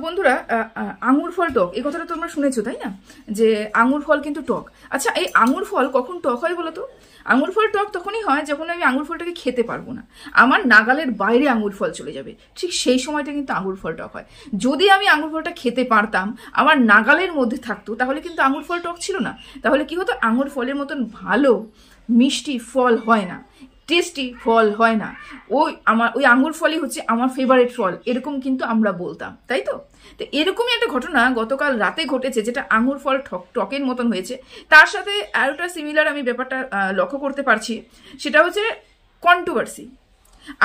বন্ধুরা আঙুর ফল টক এই কথাটা তোমরা শুনেছো তাই না, যে আঙুর ফল কিন্তু টক। আচ্ছা, এই আঙুর ফল কখন টক হয় বলো তো? আঙুর ফল টক তখনই হয় যখন আমি আঙুর ফলটাকে খেতে পারবো না, আমার নাগালের বাইরে আঙুর ফল চলে যাবে, ঠিক সেই সময়টা কিন্তু আঙুর ফল টক হয়। যদি আমি আঙুর ফলটা খেতে পারতাম, আমার নাগালের মধ্যে থাকতো, তাহলে কিন্তু আঙুর ফল টক ছিল না। তাহলে কি হতো, আঙুর ফলের মতন ভালো মিষ্টি ফল হয় না, টেস্টি ফল হয় না। ওই আঙুর ফলই হচ্ছে আমার ফেভারিট ফল, এরকম কিন্তু আমরা বলতাম, তাই তো? তো এরকমই একটা ঘটনা গতকাল রাতে ঘটেছে, যেটা আঙুর ফল টকের মতন হয়েছে। তার সাথে আরেকটা সিমিলার আমি ব্যাপারটা লক্ষ্য করতে পারছি, সেটা হচ্ছে কন্ট্রোভার্সি।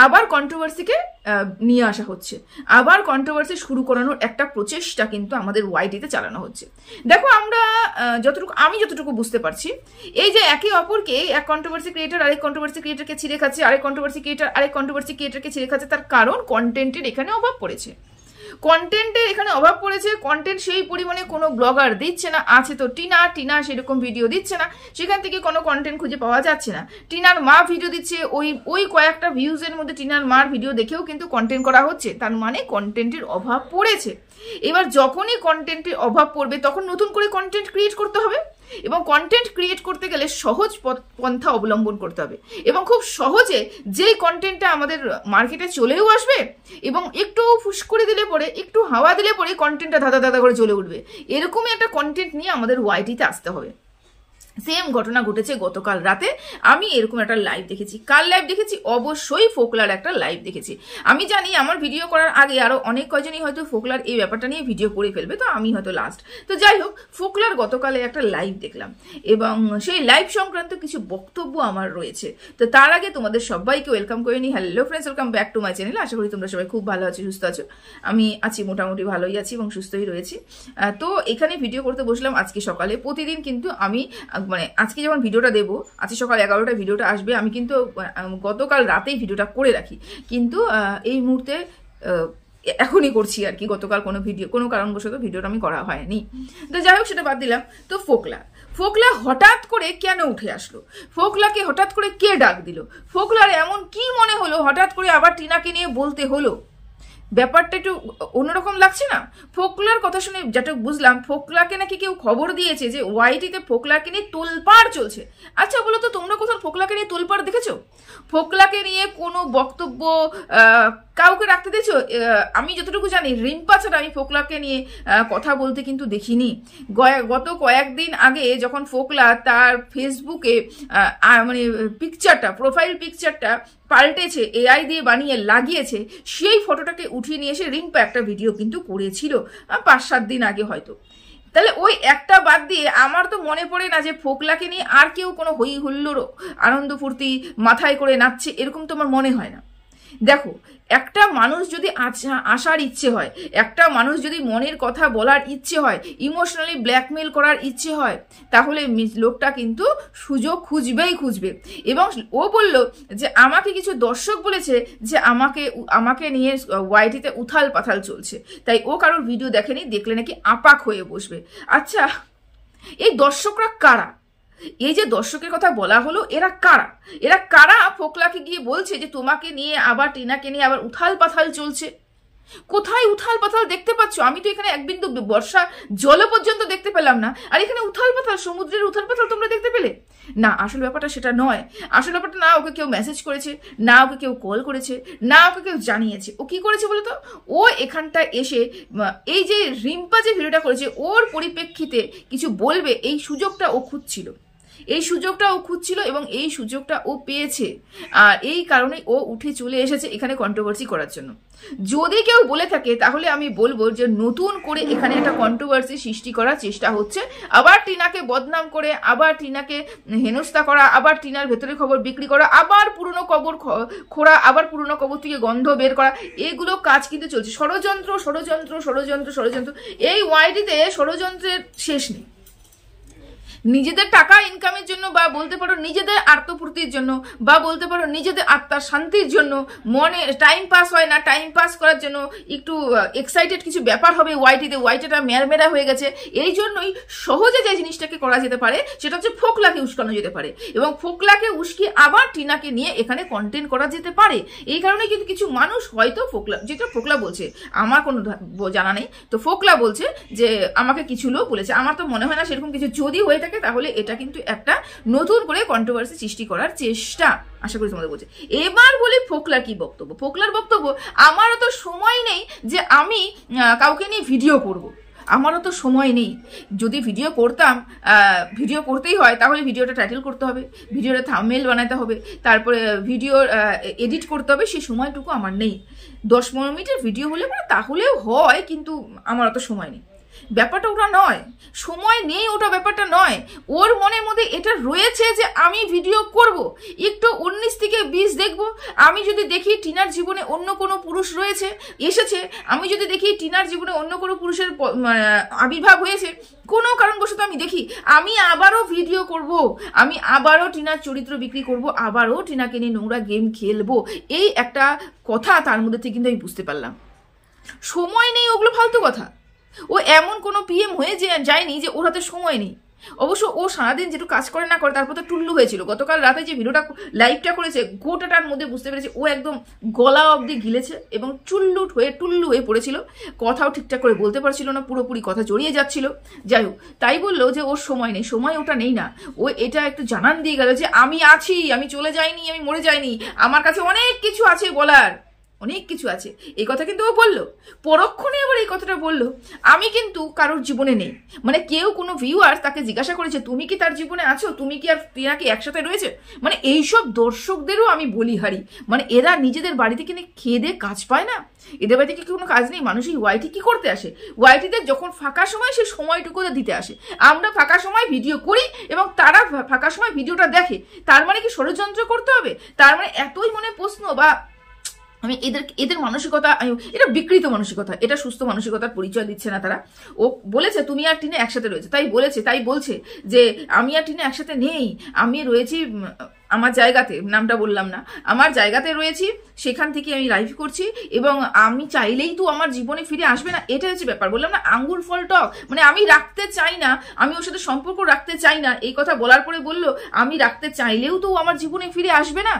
আবার কন্ট্রোভার্সিকে নিয়ে আসা হচ্ছে, আবার কন্ট্রোভার্সি শুরু করানোর একটা প্রচেষ্টা কিন্তু আমাদের ওয়াইটিতে চালানো হচ্ছে। দেখো, আমি যতটুকু বুঝতে পারছি, এই যে একে অপরকে, এক কন্ট্রোভার্সি ক্রিয়েটার আরেক কন্ট্রোভার্সি ক্রিয়েটারকে ছিঁড়ে খাচ্ছে, আরেক কন্ট্রোভার্সি ক্রিয়েটার আরেক কন্ট্রোভার্সি ক্রিয়েটারকে ছিঁড়ে খাচ্ছে, তার কারণ কন্টেন্টের এখানে অভাব পড়েছে। কন্টেন্টের এখানে অভাব পড়েছে, কন্টেন্ট সেই পরিমাণে কোনো ব্লগার দিচ্ছে না। আছে তো টিনা সেরকম ভিডিও দিচ্ছে না, সেখান থেকে কোনো কন্টেন্ট খুঁজে পাওয়া যাচ্ছে না। টিনার মা ভিডিও দিচ্ছে, ওই কয়েকটা ভিউজের মধ্যে টিনার মার ভিডিও দেখেও কিন্তু কন্টেন্ট করা হচ্ছে, তার মানে কন্টেন্টের অভাব পড়েছে। এবার যখনই কন্টেন্টের অভাব পড়বে, তখন নতুন করে কন্টেন্ট ক্রিয়েট করতে হবে, এবং কন্টেন্ট ক্রিয়েট করতে গেলে সহজ পন্থা অবলম্বন করতে হবে, এবং খুব সহজে যেই কন্টেন্টটা আমাদের মার্কেটে চলেও আসবে, এবং একটু ফুস করে দিলে পরে, একটু হাওয়া দিলে পরে কন্টেন্টটা ধাঁধা করে চলে উঠবে, এরকমই একটা কন্টেন্ট নিয়ে আমাদের ওয়াইটিতে আসতে হবে। সেম ঘটনা ঘটেছে গতকাল রাতে। আমি এরকম একটা লাইভ দেখেছি। কার লাইভ দেখেছি? অবশ্যই ফোকলার একটা লাইভ দেখেছি। আমি জানি আমার ভিডিও করার আগে আরো অনেক কয়জনই হয়তো ফোকলার এই ব্যাপারটা নিয়ে ভিডিও করে ফেলবে, তো আমি হয়তো লাস্ট। তো যাই হোক, ফোকলার গতকালে একটা লাইভ দেখলাম, এবং সেই লাইভ সংক্রান্ত কিছু বক্তব্য আমার রয়েছে। তো তার আগে তোমাদের সবাইকে ওয়েলকাম করে নিই। Hello friends, welcome back to my channel. আশা করি তোমরা সবাই খুব ভালো আছো, সুস্থ আছো। আমি আছি, মোটামুটি ভালোই আছি এবং সুস্থই রয়েছি। তো এখানে ভিডিও করতে বসলাম আজকে সকালে। প্রতিদিন কিন্তু আমি আজকে যখন ভিডিওটা দেবো, আজকে সকাল 11টায় ভিডিওটা আসবে, আমি কিন্তু গতকাল রাতেই ভিডিওটা করে রাখি, কিন্তু এই মুহূর্তে এখনই করছি আর কি। গতকাল কোনো কারণবশত ভিডিওটা আমি করা হয়নি। তো যাই হোক, সেটা বাদ দিলাম। তো ফোকলা হঠাৎ করে কেন উঠে আসলো? ফোকলাকে হঠাৎ করে কে ডাক দিল? ফোকলার এমন কি মনে হলো হঠাৎ করে আবার টিনাকে নিয়ে বলতে হলো? ব্যাপারটা একটু অন্যরকম লাগছে না? ফোকলার কথা শুনে যেটা বুঝলাম, ফোকলাকে নাকি কেউ খবর দিয়েছে যে ওয়াইটিতে ফোকলাকে নিয়ে তোলপাড় চলছে। আচ্ছা বলো তো, তোমরা কোথাও ফোকলাকে নিয়ে তোলপাড় দেখেছো? ফোকলাকে নিয়ে কোনো বক্তব্য কাউকে রাখতে দিয়েছো? আমি যতটুকু জানি, রিম্পা ছাড়া আমি ফোকলাকে নিয়ে কথা বলতে কিন্তু দেখিনি। গত কয়েকদিন আগে যখন ফোকলা তার ফেসবুকে প্রোফাইল পিকচারটা পাল্টেছে, এআই দিয়ে বানিয়ে লাগিয়েছে, সেই ফটোটাকে উঠিয়ে নিয়ে এসে রিম্পা একটা ভিডিও কিন্তু করেছিল 5-7 দিন আগে হয়তো। তাহলে ওই একটা বাদ দিয়ে আমার তো মনে পড়ে না যে ফোকলাকে নিয়ে আর কেউ কোনো হই হুল্লোড় আনন্দ ফুর্তি মাথায় করে নাচছে, এরকম তো আমার মনে হয় না। দেখো, একটা মানুষ যদি আসার ইচ্ছে হয়, একটা মানুষ যদি মনের কথা বলার ইচ্ছে হয়, ইমোশনালি ব্ল্যাকমেল করার ইচ্ছে হয়, তাহলে লোকটা কিন্তু সুযোগ খুঁজবে। এবং ও বলল যে আমাকে কিছু দর্শক বলেছে যে আমাকে নিয়ে ওয়াইটিতে উথাল পাথাল চলছে, তাই ও কারোর ভিডিও দেখেনি, দেখলে নাকি আপাক হয়ে বসবে। আচ্ছা, এই দর্শকরা কারা? এই যে দর্শকের কথা বলা হলো, এরা কারা ফোকলাকে গিয়ে বলছে যে তোমাকে নিয়ে আবার, টিনাকে নিয়ে আবার উথাল পাথাল চলছে? কোথায় উথাল পাথাল দেখতে পাচ্ছ? আমি তো এখানে এক বিন্দু বর্ষা জল পর্যন্ত দেখতে পেলাম না, আর এখানে উথাল পাথাল, সমুদ্রের উথাল পাথাল তোমরা দেখতে পেলে? না, আসল ব্যাপারটা সেটা নয়। আসল ব্যাপারটা, না ওকে কেউ মেসেজ করেছে, না ওকে কেউ কল করেছে, না ওকে কেউ জানিয়েছে। ও কি করেছে বলতো? ও এখানটায় এসে এই যে রিম্পা যে ভিডিওটা করেছে, ওর পরিপ্রেক্ষিতে কিছু বলবে, এই সুযোগটা ও খুঁজছিল, এবং এই সুযোগটা ও পেয়েছে। আর এই কারণে ও উঠে চলে এসেছে এখানে কন্ট্রোভার্সি করার জন্য। যদি কেউ বলে থাকে, তাহলে আমি বলবো যে নতুন করে এখানে একটা কন্ট্রোভার্সি সৃষ্টি করার চেষ্টা হচ্ছে, আবার টিনাকে বদনাম করে, আবার টিনাকে হেনস্থা করা, আবার টিনার ভেতরে খবর বিক্রি করা, আবার পুরনো কবর খোঁড়া, আবার পুরনো কবর থেকে গন্ধ বের করা, এগুলো কাজ কিন্তু চলছে। ষড়যন্ত্র। এই ওয়াইটিতে ষড়যন্ত্রের শেষ নেই। নিজেদের টাকা ইনকামের জন্য, বা বলতে পারো নিজেদের আত্মপূর্তির জন্য, বা বলতে পারো নিজেদের আত্মার শান্তির জন্য, মনে টাইম পাস হয় না, টাইম পাস করার জন্য একটু এক্সাইটেড কিছু ব্যাপার হবে ওয়াইটিটা মেরমেরা হয়ে গেছে, এই জন্যই সহজে যে জিনিসটাকে করা যেতে পারে সেটা হচ্ছে ফোকলাকে উস্কানো যেতে পারে, এবং ফোকলাকে উস্কিয়ে আবার টিনাকে নিয়ে এখানে কন্টেন্ট করা যেতে পারে। এই কারণে কিন্তু কিছু মানুষ হয়তো ফোকলা, যেটা ফোকলা বলছে আমার কোনো জানা নেই, তো ফোকলা বলছে যে আমাকে কিছু লোক বলেছে, আমার তো মনে হয় না সেরকম কিছু, যদি হয়ে থাকে তাহলে এটা কিন্তু একটা নতুন করে কন্ট্রোভার্সি সৃষ্টি করার চেষ্টা, আশা করি তোমাদের বলছে। এবার বলি ফোকলার কি বক্তব্য। ফোকলার বক্তব্য, আমারও তো সময় নেই যে আমি কাউকে নিয়ে ভিডিও করব, আমারও তো সময় নেই। যদি ভিডিও করতাম, ভিডিও করতেই হয় তাহলে ভিডিওটা টাইটেল করতে হবে, ভিডিওটা থাম্বনেল বানাতে হবে, তারপরে ভিডিও এডিট করতে হবে, সেই সময়টুকু আমার নেই। 10-15 মিনিটের ভিডিও হলে পরে তাহলেও হয়, কিন্তু আমার অত সময় নেই। ব্যাপারটা ওটা নয়, সময় নেই ওটা ব্যাপারটা নয়, ওর মনের মধ্যে এটা রয়েছে যে আমি ভিডিও করব, একটু 19 থেকে 20 দেখবো। আমি যদি দেখি টিনার জীবনে অন্য কোনো পুরুষ রয়েছে এসেছে, আমি যদি দেখি টিনার জীবনে অন্য কোনো পুরুষের আবির্ভাব হয়েছে, কোনো কারণবশত আমি দেখি, আমি আবারও ভিডিও করব, আমি আবারও টিনার চরিত্র বিক্রি করব, আবারও টিনাকে নিয়ে নোংরা গেম খেলবো। এই একটা কথা তার মধ্যে থেকে কিন্তু আমি বুঝতে পারলাম। সময় নেই, ওগুলো ফালতু কথা। ও এমন কোনো পিএম হয়ে যায়নি যে ওর হাতে সময় নেই। অবশ্য ও সারাদিন যেটু কাজ করে না করে তারপর তো টুল্লু হয়েছিল। গতকাল রাতে যে ভিডিওটা লাইভটা করেছে, গোটাটার মধ্যে বুঝতে পেরেছে ও একদম গলা অবধি গিলেছে এবং টুল্লু হয়ে পড়েছিল, কথাও ঠিকঠাক করে বলতে পারছিল না, পুরোপুরি কথা জড়িয়ে যাচ্ছিল। যাই হোক, তাই বললো যে ওর সময় নেই, সময় ওটা নেই না, ও এটা একটু জানান দিয়ে গেল যে আমি আছি, আমি চলে যাইনি, আমি মরে যাইনি, আমার কাছে অনেক কিছু আছে বলার, অনেক কিছু আছে। এই কথা কিন্তু ও বললো, পরক্ষণে আবার এই কথাটা বললো আমি কিন্তু কারোর জীবনে নেই। মানে কেউ কোনো ভিউয়ার তাকে জিজ্ঞাসা করেছে তুমি কি তার জীবনে আছো, তুমি কি আর টিনা কি একসাথে রয়েছে, মানে এইসব দর্শকদেরও আমি বলি হারি, মানে এরা নিজেদের বাড়িতে কিনে খেয়ে দিয়ে কাজ পায় না, এদের বাড়িতে কি কোনো কাজ নেই? মানুষ এই ওয়াইটি কি করতে আসে? ওয়াইটিতে যখন ফাঁকা সময় সেই সময়টুকু দিতে আসে। আমরা ফাঁকা সময় ভিডিও করি এবং তারা ফাঁকা সময় ভিডিওটা দেখে, তার মানে কি ষড়যন্ত্র করতে হবে? তার মানে এতই মনে প্রশ্ন, বা আমি এদের মানসিকতা, এটা বিকৃত মানসিকতা, এটা সুস্থ মানসিকতার পরিচয় দিচ্ছে না তারা। ও বলেছে তুমি আর টিনা একসাথে রয়েছে, তাই বলছে যে আমি আর টিনা একসাথে নেই, আমি রয়েছি আমার জায়গাতে, নামটা বললাম না, আমার জায়গাতে রয়েছি, সেখান থেকে আমি লাইভ করছি এবং আমি চাইলেই তো আমার জীবনে ফিরে আসবে না। এটা হচ্ছে ব্যাপার, বললাম না আঙ্গুর ফল টক, মানে আমি রাখতে চাই না, আমি ওর সাথে সম্পর্ক রাখতে চাই না, এই কথা বলার পরে বললো আমি রাখতে চাইলেও তো আমার জীবনে ফিরে আসবে না।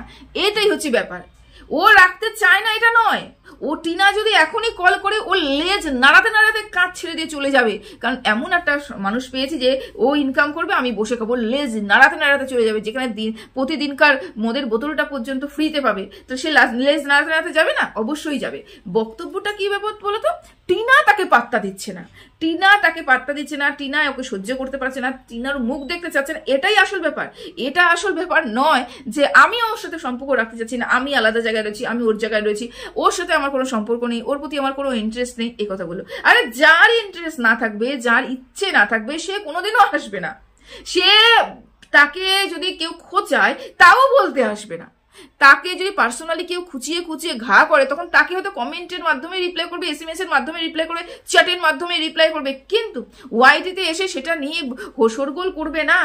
এটাই হচ্ছে ব্যাপার, ও রাখতে চায় না এটা নয়। ও টিনা যদি এখনই কল করে ও লেজ নাড়াতে নাড়াতে কাজ ছেড়ে দিয়ে চলে যাবে, কারণ এমন একটা মানুষ পেয়েছি যে ও ইনকাম করবে, আমি বসে খাবো, লেজ নাড়াতে নাড়াতে চলে যাবে, যেখানে প্রতিদিনকার মদের বোতলটা পর্যন্ত ফ্রিতে পাবে, তো সে লেজ নাড়াতে নাড়াতে যাবে না? অবশ্যই যাবে। বক্তব্যটা কি ব্যাপার বলো তো? টিনা তাকে পাত্তা দিচ্ছে না, টিনা ওকে সহ্য করতে পারছে না, টিনার মুখ দেখতে চাচ্ছে না, এটাই আসল ব্যাপার। এটা আসল ব্যাপার নয় যে আমি ওর সাথে সম্পর্ক রাখতে চাচ্ছি না, আমি আলাদা জায়গায় রয়েছি, আমি ওর জায়গায় রয়েছি, ওর সাথে আমার কোনো সম্পর্ক নেই, ওর প্রতি আমার কোনো ইন্টারেস্ট নেই, এই কথা বললো। আরে যার ইন্টারেস্ট না থাকবে, যার ইচ্ছে না থাকবে, সে কোনোদিনও আসবে না। সে তাকে যদি কেউ খোঁচায় তাও বলতে আসবে না। তাকে যদি পার্সোনালি কেউ খুঁচিয়ে ঘা করে, তখন তাকে হয়তো কমেন্টের মাধ্যমে রিপ্লাই করবে, SMS এর মাধ্যমে রিপ্লাই করবে, চ্যাটের মাধ্যমে রিপ্লাই করবে, কিন্তু ওয়াইটিতে এসে সেটা নিয়ে হোসরগোল করবে না।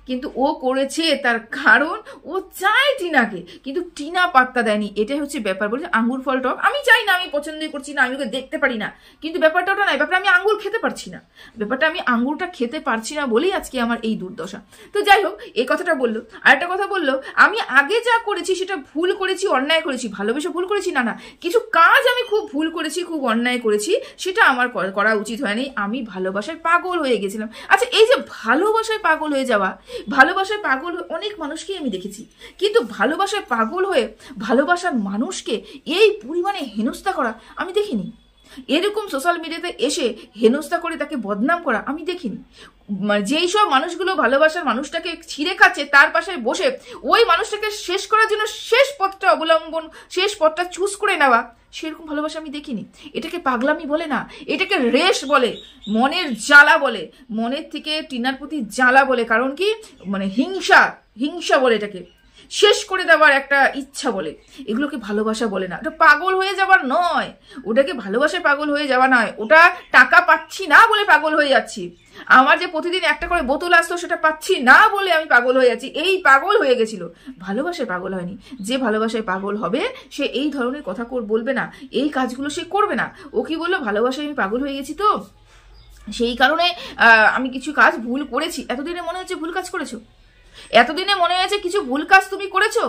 কিন্তু ও করেছে তার কারণ ও চায় টিনাকে, কিন্তু টিনা পাত্তা দেয়নি। এটাই হচ্ছে ব্যাপার। বলছে আঙ্গুর ফল টক, আমি চাই না, আমি পছন্দই করছি না, আমি ওকে দেখতে পারি না, কিন্তু ব্যাপারটা ওটা নয়, ব্যাপারটা আমি আঙ্গুর খেতে পারছি না, ব্যাপারটা আমি আঙ্গুরটা খেতে পারছি না বলেই আজকে আমার এই দুর্দশা। তো যাই হোক, এই কথাটা বললো। আরেকটা কথা বললো, আমি আগে যা করেছি সেটা ভুল করেছি, অন্যায় করেছি, ভালোবেসে ভুল করেছি না, কিছু কাজ আমি খুব ভুল করেছি, খুব অন্যায় করেছি, সেটা আমার করা উচিত হয়নি, আমি ভালোবাসায় পাগল হয়ে গেছিলাম। আচ্ছা, এই যে ভালোবাসায় পাগল হয়ে যাওয়া, ভালোবাসায় পাগল হয়ে অনেক মানুষকেই আমি দেখেছি, কিন্তু ভালোবাসায় পাগল হয়ে ভালোবাসার মানুষকে এই পরিমাণে হেনস্থা করা আমি দেখিনি। এরকম সোশ্যাল মিডিয়াতে এসে হেনস্থা করে তাকে বদনাম করা আমি দেখিনি। যেই সব মানুষগুলো ভালোবাসার মানুষটাকে ছিঁড়ে খাচ্ছে, তার পাশে বসে ওই মানুষটাকে শেষ করার জন্য শেষ পথটা অবলম্বন, শেষ পথটা চুজ করে নেওয়া, সেরকম ভালোবাসা আমি দেখিনি। এটাকে পাগলামি বলে না, এটাকে রেশ বলে, মনের জ্বালা বলে, মনের থেকে টিনার প্রতি জ্বালা বলে। কারণ কি, মানে হিংসা বলে এটাকে। শেষ করে দেওয়ার একটা ইচ্ছা বলে, এগুলোকে ভালোবাসা বলে না। ওটা পাগল হয়ে যাবার নয়, ওটাকে ভালোবাসায় পাগল হয়ে যাওয়া নয়, ওটা টাকা পাচ্ছি না বলে পাগল হয়ে যাচ্ছি। আমার যে প্রতিদিন একটা করে বোতল আসতো সেটা পাচ্ছি না বলে আমি পাগল হয়ে যাচ্ছি, এই পাগল হয়ে গেছিল, ভালোবাসায় পাগল হয়নি। যে ভালোবাসায় পাগল হবে সে এই ধরনের কথা বলবে না, এই কাজগুলো সে করবে না। ও কি বললো, ভালোবাসায় আমি পাগল হয়ে গেছি, তো সেই কারণে আমি কিছু কাজ ভুল করেছি। এতদিনে মনে হচ্ছে ভুল কাজ করেছো? এতদিনে মনে হয়েছে কিছু ভুল কাজ তুমি করেছো?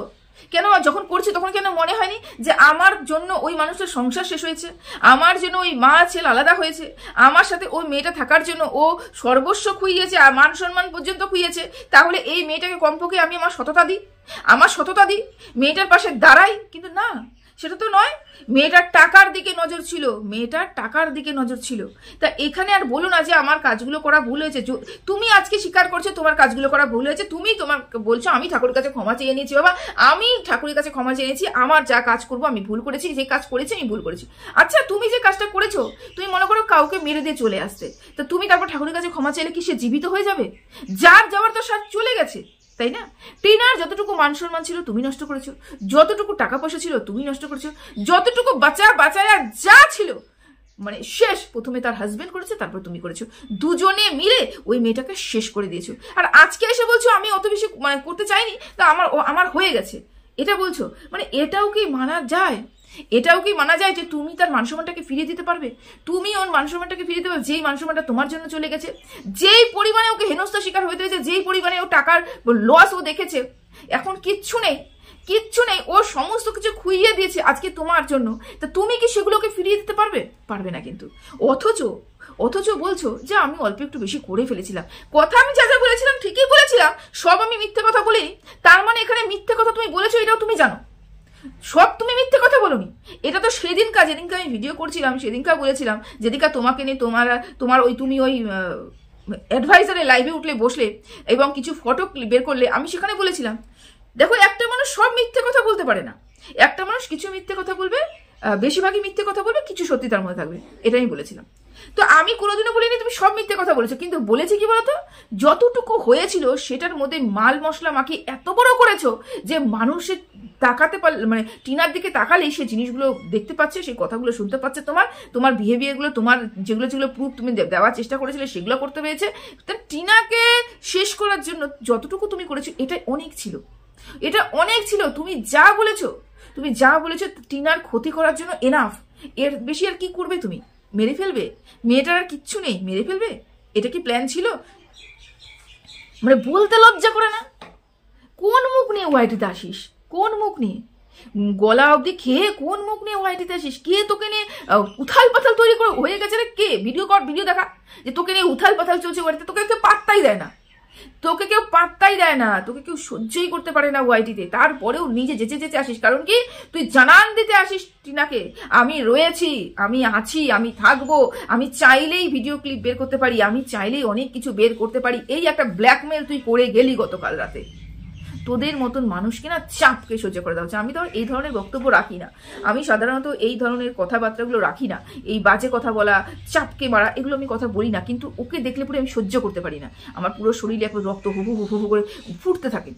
কেন যখন করছি তখন কেন মনে হয়নি যে আমার জন্য ওই মানুষটার সংসার শেষ হয়েছে, আমার জন্য ওই মা ছেলে আলাদা হয়েছে, আমার সাথে ওই মেয়েটা থাকার জন্য ও সর্বস্ব খুইয়েছে, আর মান সম্মান পর্যন্ত খুইয়েছে, তাহলে এই মেয়েটাকে কমপক্ষে আমি আমার সততা দিই, মেয়েটার পাশে দাঁড়াই? কিন্তু না, সেটা তো নয়। মেয়েটার টাকার দিকে নজর ছিল। তা এখানে আর বলো না যে আমার কাজগুলো করা ভুল হয়েছে। তুমি আজকে স্বীকার করছো তোমার কাজগুলো করা ভুল হয়েছে, তুমি তোমার বলছো আমি ঠাকুরের কাছে ক্ষমা চেয়ে নিয়েছি। বাবা, আমি ঠাকুরের কাছে ক্ষমা চেয়ে নিয়েছি, আমার যা কাজ করবো আমি ভুল করেছি, যে কাজ করেছি আমি ভুল করেছি। আচ্ছা, তুমি যে কাজটা করেছো, তুমি মনে করো কাউকে মেরে দিয়ে চলে আসতে, তা তুমি তারপর ঠাকুরের কাছে ক্ষমা চাইলে কি সে জীবিত হয়ে যাবে? যার যাওয়ার তো সাথ চলে গেছে, তাই না? টিনার যতটুকু মান সম্মান ছিল তুমি নষ্ট করেছো, যতটুকু টাকা পয়সা ছিল তুমি নষ্ট করেছো, যতটুকু বাঁচায়া যা ছিল মানে শেষ প্রথমে তার হাজবেন্ড করেছে, তারপর তুমি করেছো, দুজনে মিলে ওই মেয়েটাকে শেষ করে দিয়েছো। আর আজকে এসে বলছো আমি অত বেশি মানে করতে চাইনি, তা আমার হয়ে গেছে, এটা বলছো। মানে এটাও কি মানা যায়? যে তুমি তার মানসম্মানটাকে ফিরিয়ে দিতে পারবে? তুমি ওর মানসম্মানটাকে ফিরিয়ে দিতে পারবে যেই মানসম্মানটা তোমার জন্য চলে গেছে, যেই পরিমাণে ওকে হেনস্থার শিকার হতে হয়েছে, যেই পরিমাণে ও টাকার লস ও দেখেছে, এখন কিচ্ছু নেই, ও সমস্ত কিছু খুইয়ে দিয়েছে আজকে তোমার জন্য। তা তুমি কি সেগুলোকে ফিরিয়ে দিতে পারবে? পারবে না কিন্তু। অথচ বলছো যে আমি অল্প একটু বেশি করে ফেলেছিলাম। কথা আমি যা যা বলেছিলাম ঠিকই বলেছিলাম, সব আমি মিথ্যে কথা বলিনি। তার মানে এখানে মিথ্যে কথা তুমি বলেছো এটাও তুমি জানো, সব তুমি মিথ্যে কথা বলোনি। এটা তো যেদিনকে আমি ভিডিও করছিলাম সেদিনকে বলেছিলাম, যেদিনকা তোমাকে নিয়ে তোমার তুমি ওই অ্যাডভাইজারের লাইভে উঠলে বসলে এবং কিছু ফটো বের করলে, আমি সেখানে বলেছিলাম দেখো একটা মানুষ সব মিথ্যে কথা বলতে পারে না, একটা মানুষ কিছু মিথ্যে কথা বলবে, বেশিরভাগই মিথ্যে কথা বলবে, কিছু সত্যি তার মধ্যে থাকবে, এটা আমি বলেছিলাম। তো আমি কোনোদিনও বলিনি তুমি সব মিথ্যে কথা বলেছো, কিন্তু বলেছি কি বলতো, যতটুকু হয়েছিল সেটার মধ্যে মাল মশলা মাখিয়ে এত বড় করেছো যে মানুষের তাকাতে পারলে, মানে টিনার দিকে তাকালেই সে জিনিসগুলো দেখতে পাচ্ছে, সেই কথাগুলো শুনতে পাচ্ছে, তোমার বিহেভিয়ারগুলো, তোমার যেগুলো প্রুফ তুমি দেওয়ার চেষ্টা করেছিলে সেগুলো করতে পেরেছে। তা টিনাকে শেষ করার জন্য যতটুকু তুমি করেছো এটা অনেক ছিল। তুমি যা বলেছো টিনার ক্ষতি করার জন্য এনাফ। এর বেশি আর কি করবে? তুমি মেরে ফেলবে? মেয়েটার আর কিচ্ছু নেই, মেরে ফেলবে? এটা কি প্ল্যান ছিল? মানে বলতে লজ্জা করে না? কোন মুখ নিয়ে ওয়াইটিতে আসিস? কোন মুখ নিয়ে গলা অবধি খেয়ে কোন মুখ নিয়ে ওয়াইটিতে আসিস? কে তোকে নিয়ে উথাল পাথাল তৈরি করে হয়ে গেছে রে? কে ভিডিও দেখা যে তোকে নিয়ে উথাল পাথাল চলছে ওয়াইটিতে? তোকে কেউ পাত্তাই দেয় না, তোকে কেউ সহ্যই করতে পারে না ওয়াইটিতে। তারপরেও নিজে যেচে আসিস, কারণ কি তুই জানান দিতে আসিস টিনাকে আমি রয়েছি, আমি আছি, আমি থাকবো, আমি চাইলেই ভিডিও ক্লিপ বের করতে পারি, আমি চাইলেই অনেক কিছু বের করতে পারি। এই একটা ব্ল্যাকমেল তুই করে গেলি গতকাল রাতে। তোদের মতন মানুষকে না চাপকে সহ্য করে দেওয়া হচ্ছে। আমি তো এই ধরনের বক্তব্য রাখি না, আমি সাধারণত এই ধরনের কথাবার্তাগুলো রাখি না, এই বাজে কথা বলা, চাপকে মারা, এগুলো আমি কথা বলি না। কিন্তু ওকে দেখলে পরে আমি সহ্য করতে পারি না, আমার পুরো শরীরে একটু রক্ত হু হু করে ফুটতে থাকে।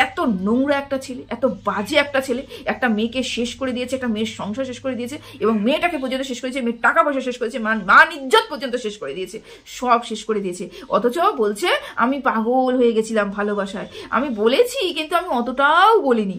এত নোংরা একটা ছেলে, এত বাজে একটা ছেলে, একটা মেয়েকে শেষ করে দিয়েছে, একটা মেয়ের সংসার শেষ করে দিয়েছে, এবং মেয়েটাকে পর্যন্ত শেষ করেছে, মেয়ের টাকা পয়সা শেষ করেছে, মান ইজ্জত পর্যন্ত শেষ করে দিয়েছে, সব শেষ করে দিয়েছে। অথচ বলছে আমি পাগল হয়ে গেছিলাম ভালোবাসায়। আমি বলেছি, কিন্তু আমি অতটাও বলিনি।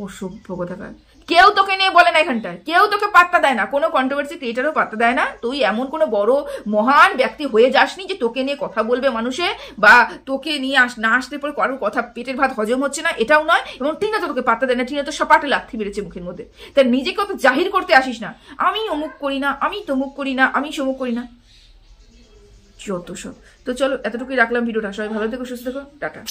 অসভ্য কথাকার। কেউ তোকে নিয়ে বলে না এখানটায়, কেউ তোকে পাত্তা দেয় না, কোনো কন্ট্রোভার্সি ক্রিয়েটারও পাত্তা দেয় না। তুই এমন কোনো বড় মহান ব্যক্তি হয়ে যাসনি যে তোকে নিয়ে কথা বলবে মানুষে, বা তোকে নিয়ে না আসতে পরে কারোর কথা পেটের ভাত হজম হচ্ছে না, এটাও নয়। এবং টিনা তো তোকে পাত্তা দেয় না, টিনা তো সপাটে লাথি বেড়েছে মুখের মধ্যে। তাই নিজেকে অত জাহির করতে আসিস না, আমি অমুক করি না, আমি তমুক করি না, আমি সমুক করি না, যত সব। তো চলো এতটুকুই রাখলাম ভিডিওটা। সবাই ভালো থেকো, সুস্থ থেকো, টাটা।